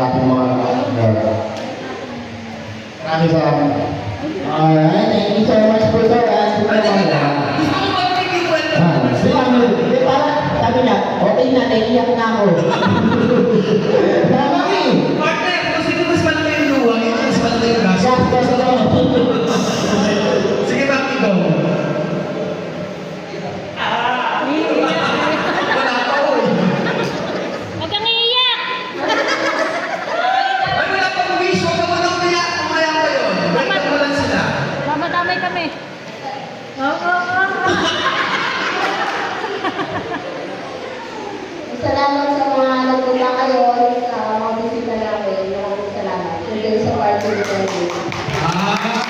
ating mga maraming salamat. Thank you so much po sir. Sabi niya, okay na, naiiyak na ako. Tama eh. Partner, kung sino mas malaki yung luwa, yun mas malaki yung gaso. Sige, Maki, go. Wala pa ko eh. Huwag kang iiyak! Ay, wala pang wish. Huwag ka mo nang umiyak. Umaya ko yun. Wait mo lang sila. Mamadamay kami. Oo. Salamat sa mga nagpunta ngayon, sa mga bisita namin. Maraming salamat. Thank you sa party. Ah,